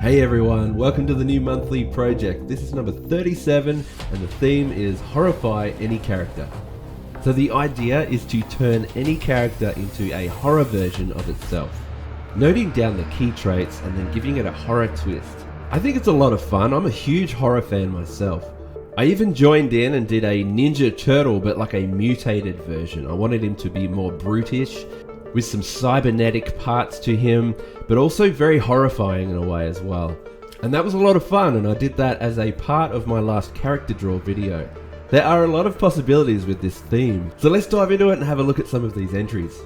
Hey everyone, welcome to the new monthly project. This is number 37 and the theme is Horrify any character. So the idea is to turn any character into a horror version of itself, noting down the key traits and then giving it a horror twist. I think it's a lot of fun. I'm a huge horror fan myself. I even joined in and did a Ninja Turtle, but like a mutated version. I wanted him to be more brutish, with some cybernetic parts to him, but also very horrifying in a way as well. And that was a lot of fun, and I did that as a part of my last character draw video. There are a lot of possibilities with this theme, so let's dive into it and have a look at some of these entries.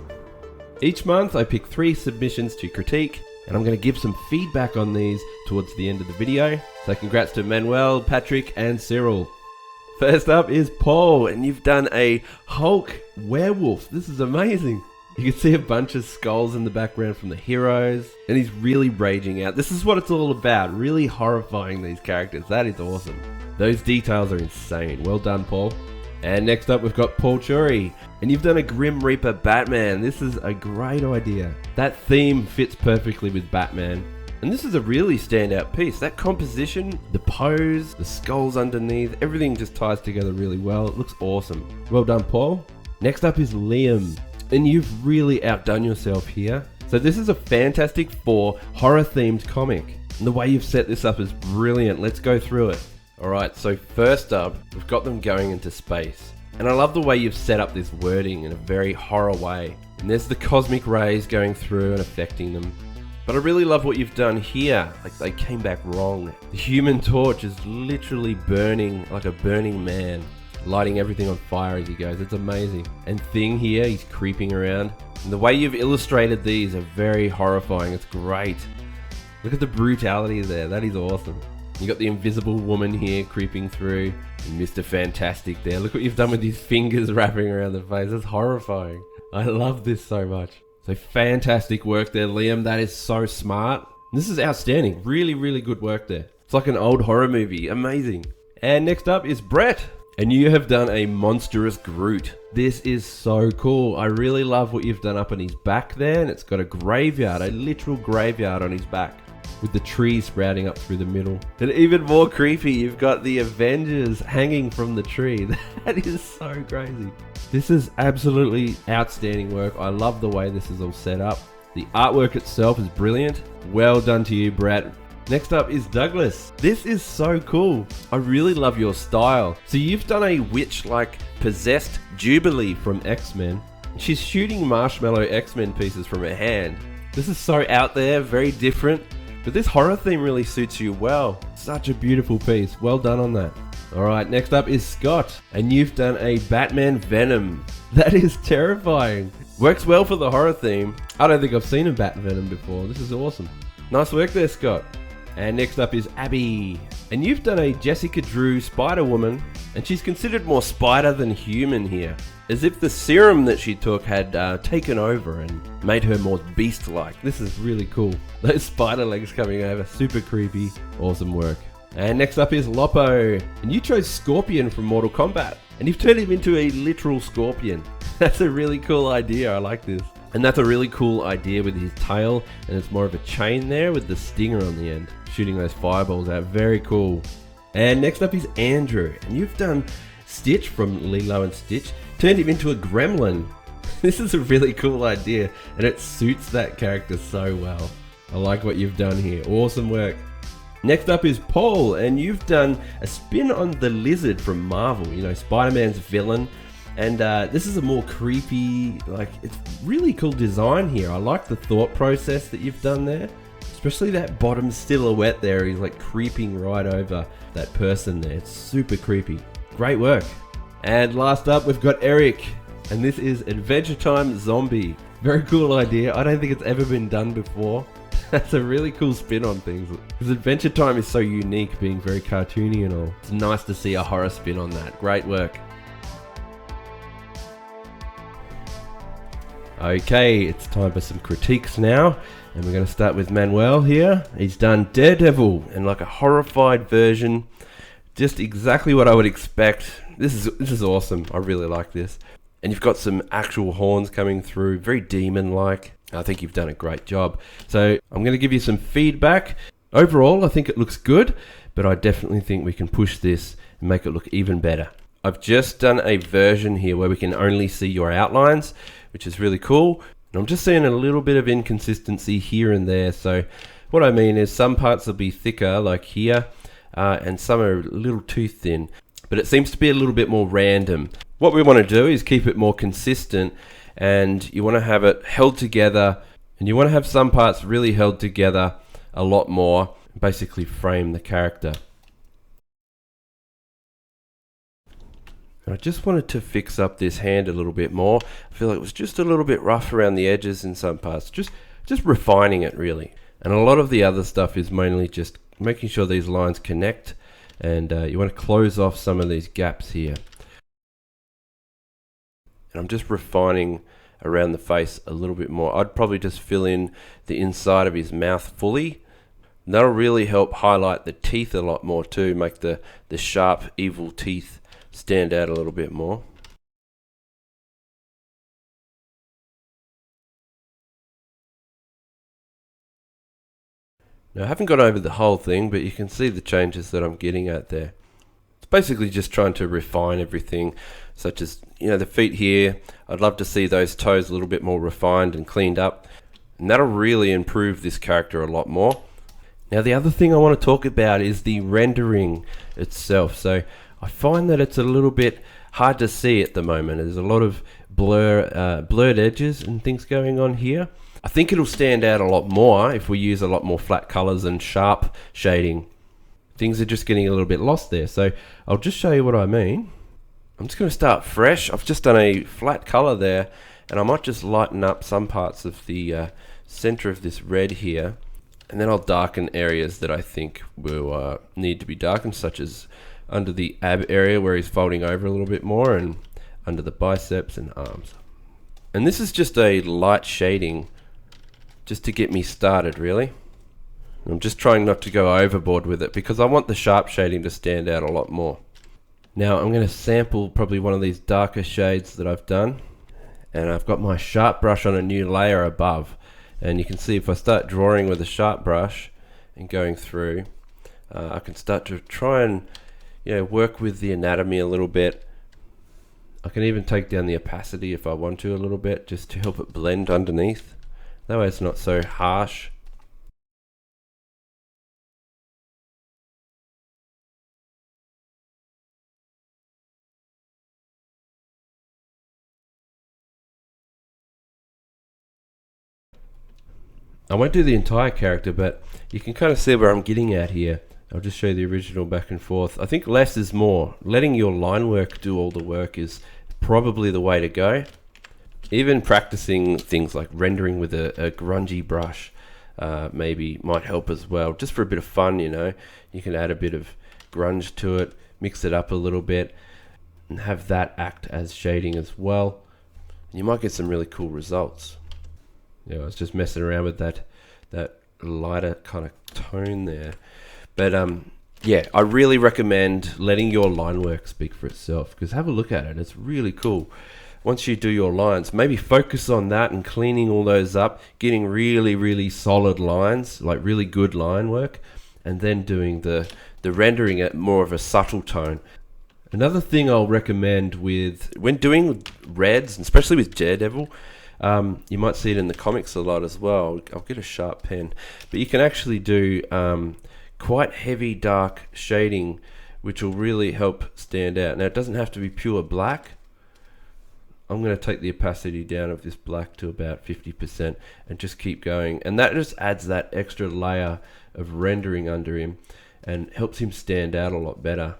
Each month I pick 3 submissions to critique, and I'm going to give some feedback on these towards the end of the video. So congrats to Manuel, Patrick and Cyril. First up is Paul, and you've done a Hulk werewolf. This is amazing. You can see a bunch of skulls in the background from the heroes, and he's really raging out. This is what it's all about, really horrifying these characters. That is awesome. Those details are insane. Well done, Paul. And next up we've got Paul Churi, and you've done a Grim Reaper Batman. This is a great idea. That theme fits perfectly with Batman, and this is a really standout piece. That composition, the pose, the skulls underneath, everything just ties together really well. It looks awesome. Well done, Paul. Next up is Liam, and you've really outdone yourself here. So this is a Fantastic Four horror themed comic, and the way you've set this up is brilliant. Let's go through it. Alright, so first up, we've got them going into space. And I love the way you've set up this wording in a very horror way. And there's the cosmic rays going through and affecting them. But I really love what you've done here. Like, they came back wrong. The Human Torch is literally burning like a burning man, lighting everything on fire as he goes. It's amazing. And Thing here, he's creeping around. And the way you've illustrated these are very horrifying. It's great. Look at the brutality there. That is awesome. You got the Invisible Woman here creeping through, and Mr. Fantastic there. Look what you've done with his fingers wrapping around the face. That's horrifying. I love this so much. So fantastic work there, Liam. That is so smart. This is outstanding. Really, really good work there. It's like an old horror movie. Amazing. And next up is Brett, and you have done a monstrous Groot. This is so cool. I really love what you've done up on his back there, and it's got a graveyard, a literal graveyard on his back, with the trees sprouting up through the middle. And even more creepy, you've got the Avengers hanging from the tree. That is so crazy. This is absolutely outstanding work. I love the way this is all set up. The artwork itself is brilliant. Well done to you, Brett. Next up is Douglas. This is so cool. I really love your style. So you've done a witch-like possessed Jubilee from X-Men. She's shooting marshmallow X-Men pieces from her hand. This is so out there, very different. But this horror theme really suits you well. Such a beautiful piece. Well done on that. Alright, next up is Scott, and you've done a Batman Venom. That is terrifying. Works well for the horror theme. I don't think I've seen a Bat Venom before. This is awesome. Nice work there, Scott. And next up is Abby, and you've done a Jessica Drew Spider-Woman, and she's considered more spider than human here, as if the serum that she took had taken over and made her more beast-like. This is really cool. Those spider legs coming over, super creepy. Awesome work. And next up is Lopo, and you chose Scorpion from Mortal Kombat, and you've turned him into a literal scorpion. That's a really cool idea. I like this. And that's a really cool idea with his tail, and it's more of a chain there with the stinger on the end, shooting those fireballs out. Very cool. And next up is Andrew, and you've done Stitch from Lilo and Stitch, turned him into a gremlin. This is a really cool idea, and it suits that character so well. I like what you've done here. Awesome work. Next up is Paul, and you've done a spin on the Lizard from Marvel, you know, Spider-Man's villain. And this is a more creepy, like, it's really cool design here. I like the thought process that you've done there. Especially that bottom silhouette there. He's like creeping right over that person there. It's super creepy. Great work. And last up, we've got Eric. And this is Adventure Time Zombie. Very cool idea. I don't think it's ever been done before. That's a really cool spin on things. Because Adventure Time is so unique, being very cartoony and all. It's nice to see a horror spin on that. Great work. Okay, it's time for some critiques now, and we're going to start with Manuel here. He's done Daredevil and like a horrified version, just exactly what I would expect. This is awesome. I really like this. And you've got some actual horns coming through, very demon-like. I think you've done a great job. So I'm going to give you some feedback. Overall, I think it looks good, but I definitely think we can push this and make it look even better. I've just done a version here where we can only see your outlines, which is really cool. And I'm just seeing a little bit of inconsistency here and there. So what I mean is some parts will be thicker, like here, and some are a little too thin. But it seems to be a little bit more random. What we want to do is keep it more consistent, and you want to have it held together, and you want to have some parts really held together a lot more, basically frame the character. And I just wanted to fix up this hand a little bit more. I feel like it was just a little bit rough around the edges in some parts, just refining it really. And a lot of the other stuff is mainly just making sure these lines connect, and you want to close off some of these gaps here. And I'm just refining around the face a little bit more. I'd probably just fill in the inside of his mouth fully. And that'll really help highlight the teeth a lot more too, make the sharp, evil teeth stand out a little bit more. Now I haven't gone over the whole thing, but you can see the changes that I'm getting at there. It's basically just trying to refine everything, such as, you know, the feet here. I'd love to see those toes a little bit more refined and cleaned up, and that'll really improve this character a lot more. Now the other thing I want to talk about is the rendering itself. So I find that it's a little bit hard to see at the moment. There's a lot of blurred edges and things going on here. I think it'll stand out a lot more if we use a lot more flat colors and sharp shading. Things are just getting a little bit lost there. So I'll just show you what I mean. I'm just going to start fresh. I've just done a flat color there, and I might just lighten up some parts of the center of this red here, and then I'll darken areas that I think will need to be darkened, such as under the ab area where he's folding over a little bit more, and under the biceps and arms. And this is just a light shading just to get me started really. I'm just trying not to go overboard with it because I want the sharp shading to stand out a lot more. Now I'm going to sample probably one of these darker shades that I've done, and I've got my sharp brush on a new layer above, and you can see if I start drawing with a sharp brush and going through, I can start to try and, you know, work with the anatomy a little bit. I can even take down the opacity if I want to a little bit, just to help it blend underneath. That way it's not so harsh. I won't do the entire character, but you can kind of see where I'm getting at here. I'll just show you the original back and forth. I think less is more. Letting your line work do all the work is probably the way to go. Even practicing things like rendering with a grungy brush maybe might help as well, just for a bit of fun, you know. You can add a bit of grunge to it, mix it up a little bit, and have that act as shading as well. You might get some really cool results. Yeah, I was just messing around with that lighter kind of tone there. But yeah, I really recommend letting your line work speak for itself, because have a look at it. It's really cool. Once you do your lines, maybe focus on that and cleaning all those up, getting really, really solid lines, like really good line work, and then doing the rendering at more of a subtle tone. Another thing I'll recommend when doing reds, and especially with Daredevil, you might see it in the comics a lot as well. I'll get a sharp pen, but you can actually do quite heavy dark shading, which will really help stand out. Now it doesn't have to be pure black. I'm going to take the opacity down of this black to about 50% and just keep going, and that just adds that extra layer of rendering under him and helps him stand out a lot better.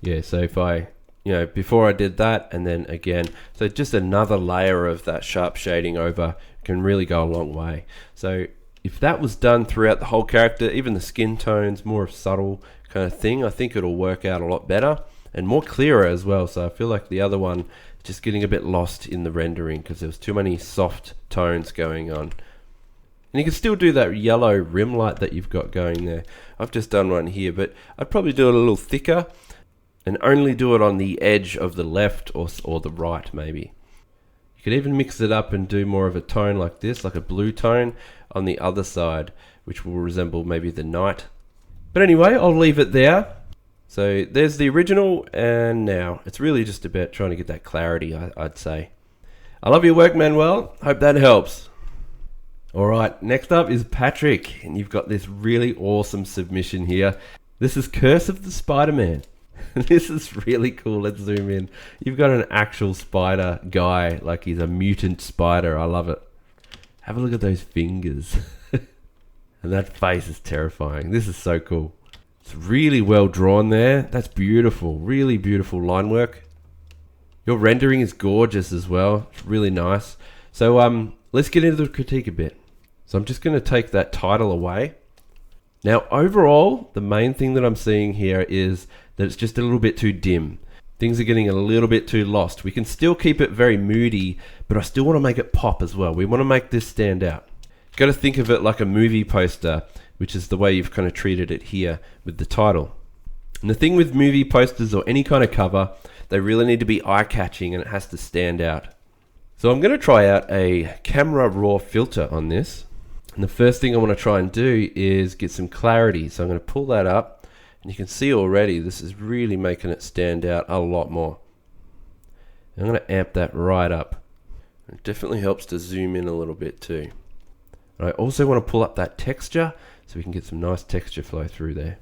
Yeah, so if I, you know, before I did that and then again, so just another layer of that sharp shading over can really go a long way. So if that was done throughout the whole character, even the skin tones, more of subtle kind of thing, I think it'll work out a lot better and more clearer as well. So I feel like the other one just getting a bit lost in the rendering because there was too many soft tones going on. And you can still do that yellow rim light that you've got going there. I've just done one here, but I'd probably do it a little thicker and only do it on the edge of the left or the right maybe. You could even mix it up and do more of a tone like this, like a blue tone on the other side, which will resemble maybe the night. But anyway, I'll leave it there. So there's the original, and now it's really just about trying to get that clarity, I'd say. I love your work, Manuel. Hope that helps. Alright, next up is Patrick, and you've got this really awesome submission here. This is Curse of the Spider-Man. This is really cool. Let's zoom in. You've got an actual spider guy, like he's a mutant spider. I love it. Have a look at those fingers. And that face is terrifying. This is so cool. It's really well drawn there. That's beautiful. Really beautiful line work. Your rendering is gorgeous as well. It's really nice. So let's get into the critique a bit. So I'm just going to take that title away. Now overall, the main thing that I'm seeing here is that it's just a little bit too dim. Things are getting a little bit too lost. We can still keep it very moody, but I still want to make it pop as well. We want to make this stand out. Got to think of it like a movie poster, which is the way you've kind of treated it here with the title. And the thing with movie posters or any kind of cover, they really need to be eye-catching and it has to stand out. So I'm going to try out a camera raw filter on this. And the first thing I want to try and do is get some clarity. So I'm going to pull that up, and you can see already this is really making it stand out a lot more. And I'm going to amp that right up. It definitely helps to zoom in a little bit too. I also want to pull up that texture so we can get some nice texture flow through there.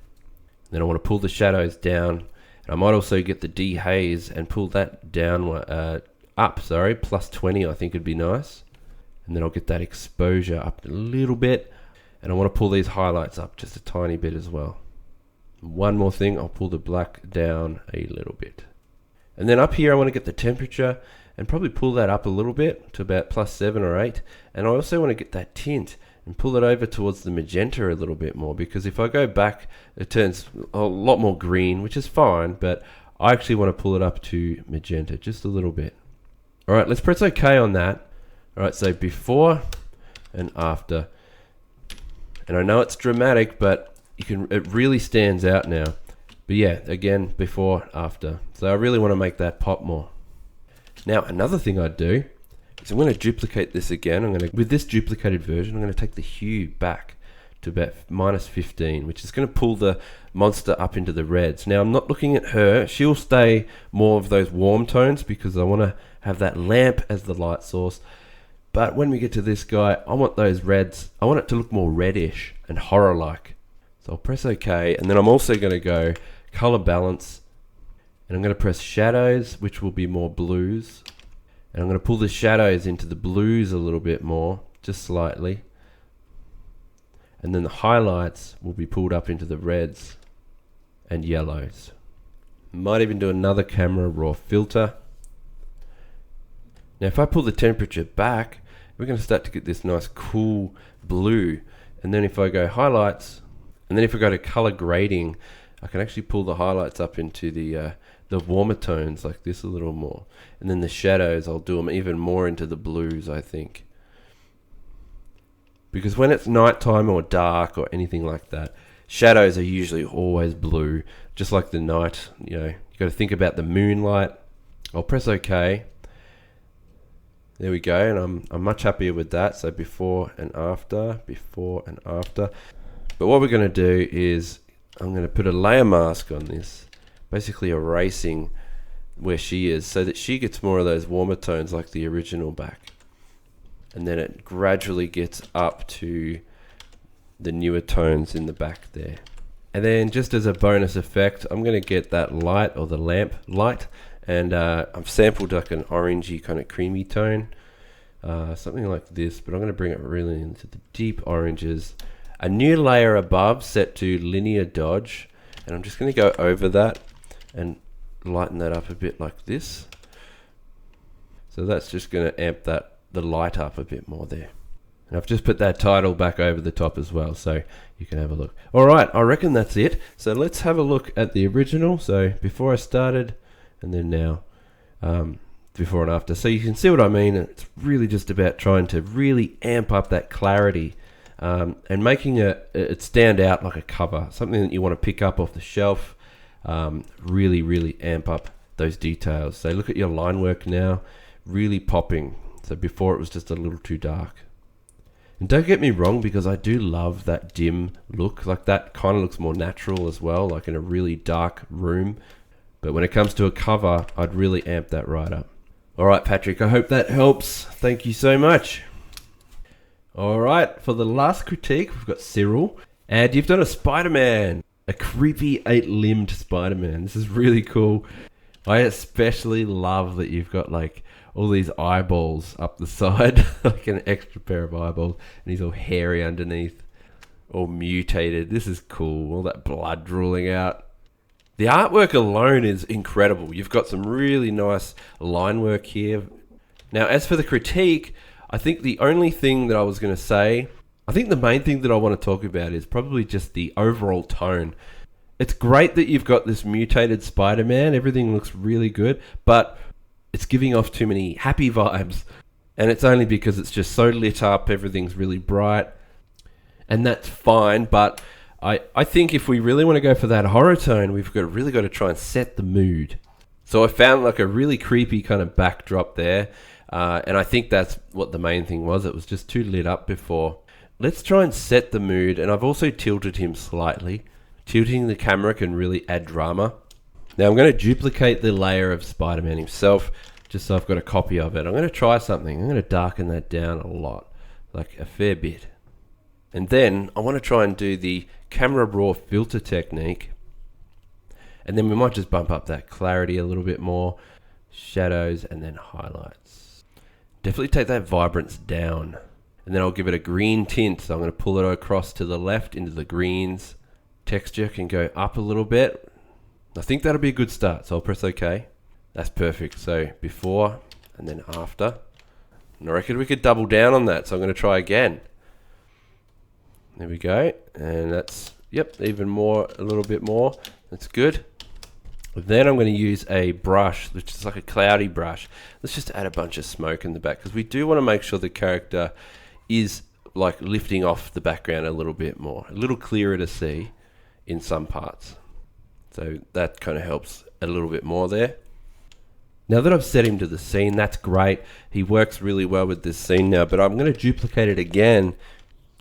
Then I want to pull the shadows down. And I might also get the dehaze and pull that down up, plus 20 I think would be nice. And then I'll get that exposure up a little bit. And I want to pull these highlights up just a tiny bit as well. One more thing, I'll pull the black down a little bit. And then up here I want to get the temperature and probably pull that up a little bit to about +7 or 8. And I also want to get that tint and pull it over towards the magenta a little bit more, because if I go back it turns a lot more green, which is fine, but I actually want to pull it up to magenta just a little bit. Alright, let's press OK on that. Alright, so before and after. And I know it's dramatic, but it really stands out now. But yeah, again, before, after. So I really want to make that pop more. Now, another thing I'd do is I'm going to duplicate this again. With this duplicated version, I'm going to take the hue back to about -15, which is going to pull the monster up into the reds. Now, I'm not looking at her. She'll stay more of those warm tones because I want to have that lamp as the light source. But when we get to this guy, I want those reds. I want it to look more reddish and horror-like. So I'll press OK, and then I'm also going to go color balance. And I'm going to press shadows, which will be more blues. And I'm going to pull the shadows into the blues a little bit more, just slightly. And then the highlights will be pulled up into the reds and yellows. Might even do another camera raw filter. Now if I pull the temperature back, we're going to start to get this nice cool blue. And then if I go highlights, and then if I go to color grading, I can actually pull the highlights up into the warmer tones like this a little more. And then the shadows, I'll do them even more into the blues, I think. Because when it's nighttime or dark or anything like that, shadows are usually always blue, just like the night. You know, you got to think about the moonlight. I'll press OK. There we go, and I'm much happier with that. So before and after, before and after. But what we're going to do is I'm going to put a layer mask on this, basically erasing where she is so that she gets more of those warmer tones like the original back. And then it gradually gets up to the newer tones in the back there. And then just as a bonus effect, I'm going to get that light, or the lamp light, and I've sampled like an orangey kind of creamy tone, something like this, but I'm going to bring it really into the deep oranges. A new layer above set to linear dodge, and I'm just going to go over that and lighten that up a bit like this. So that's just going to amp the light up a bit more there. And I've just put that title back over the top as well, so you can have a look. Alright, I reckon that's it. So let's have a look at the original. So before I started, and then now, before and after. So you can see what I mean. It's really just about trying to really amp up that clarity, and making it stand out like a cover, something that you want to pick up off the shelf. Really amp up those details. So look at your line work now, really popping. So before it was just a little too dark. And don't get me wrong, because I do love that dim look. Like, that kind of looks more natural as well, like in a really dark room. But when it comes to a cover, I'd really amp that right up. Alright, Patrick, I hope that helps. Thank you so much. Alright, for the last critique, we've got Cyril. And you've done a Spider-Man. A creepy 8-limbed Spider-Man. This is really cool. I especially love that you've got like all these eyeballs up the side, like an extra pair of eyeballs, and he's all hairy underneath, all mutated. This is cool, all that blood drooling out. The artwork alone is incredible. You've got some really nice line work here. Now, as for the critique, I think the only thing that I was going to say, I think the main thing that I want to talk about is probably just the overall tone. It's great that you've got this mutated Spider-Man. Everything looks really good, but it's giving off too many happy vibes. And it's only because it's just so lit up, everything's really bright. And that's fine, but I think if we really want to go for that horror tone, we've really got to try and set the mood. So I found like a really creepy kind of backdrop there. And I think that's what the main thing was. It was just too lit up before. Let's try and set the mood. And I've also tilted him slightly. Tilting the camera can really add drama. Now I'm going to duplicate the layer of Spider-Man himself, just so I've got a copy of it. I'm going to try something. I'm going to darken that down a lot, like a fair bit. And then I want to try and do the camera raw filter technique. And then we might just bump up that clarity a little bit more. Shadows and then highlights. Definitely take that vibrance down. And then I'll give it a green tint. So I'm going to pull it across to the left into the greens. Texture can go up a little bit. I think that'll be a good start, so I'll press OK. That's perfect. So before and then after. And I reckon we could double down on that, so I'm going to try again. There we go. And that's, yep, even more, a little bit more. That's good. Then I'm going to use a brush, which is like a cloudy brush. Let's just add a bunch of smoke in the back, because we do want to make sure the character is like lifting off the background a little bit more, a little clearer to see in some parts. So that kind of helps a little bit more there. Now that I've set him to the scene, that's great. He works really well with this scene now, but I'm going to duplicate it again,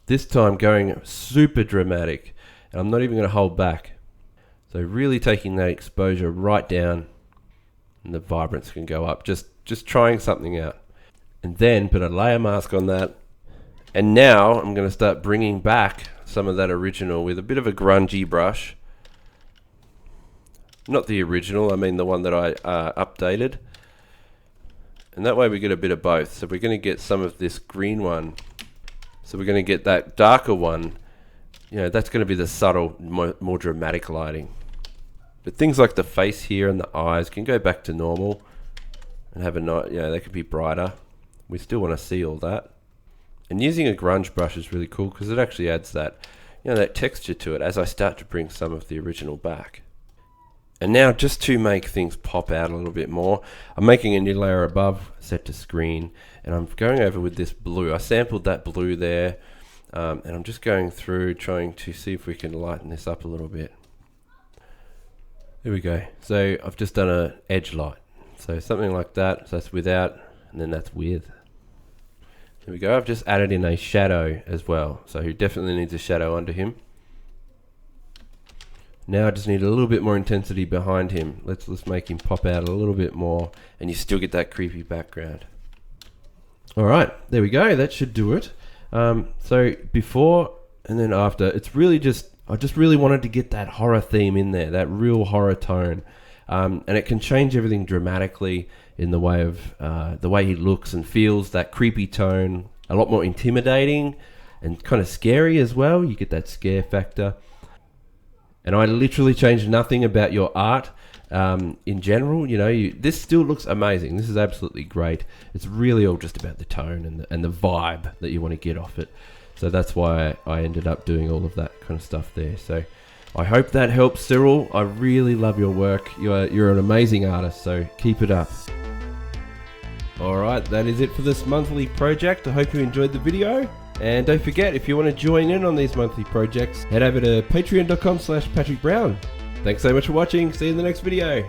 this time going super dramatic, and I'm not even going to hold back. So really taking that exposure right down, and the vibrance can go up, just trying something out. And then put a layer mask on that. And now I'm going to start bringing back some of that original with a bit of a grungy brush. Not the original, I mean the one that I updated. And that way we get a bit of both. So we're going to get some of this green one. So we're going to get that darker one. You know, that's going to be the subtle, more dramatic lighting. But things like the face here and the eyes can go back to normal. And have a night, you know, they could be brighter. We still want to see all that. And using a grunge brush is really cool because it actually adds that, you know, that texture to it as I start to bring some of the original back. And now just to make things pop out a little bit more, I'm making a new layer above, set to screen, and I'm going over with this blue. I sampled that blue there, and I'm just going through trying to see if we can lighten this up a little bit. There we go. So I've just done an edge light. So something like that, so that's without, and then that's with. There we go, I've just added in a shadow as well, so he definitely needs a shadow under him. Now I just need a little bit more intensity behind him. Let's make him pop out a little bit more, and you still get that creepy background. Alright, there we go, that should do it. So before and then after, it's really just, I just really wanted to get that horror theme in there, that real horror tone. And it can change everything dramatically in the way of the way he looks and feels, that creepy tone, a lot more intimidating and kind of scary as well. You get that scare factor. And I literally changed nothing about your art in general. You know, this still looks amazing. This is absolutely great. It's really all just about the tone and the vibe that you want to get off it. So that's why I ended up doing all of that kind of stuff there. So I hope that helps, Cyril. I really love your work. You're an amazing artist, so keep it up. Alright, that is it for this monthly project. I hope you enjoyed the video. And don't forget, if you want to join in on these monthly projects, head over to patreon.com/PatrickBrown. Thanks so much for watching. See you in the next video.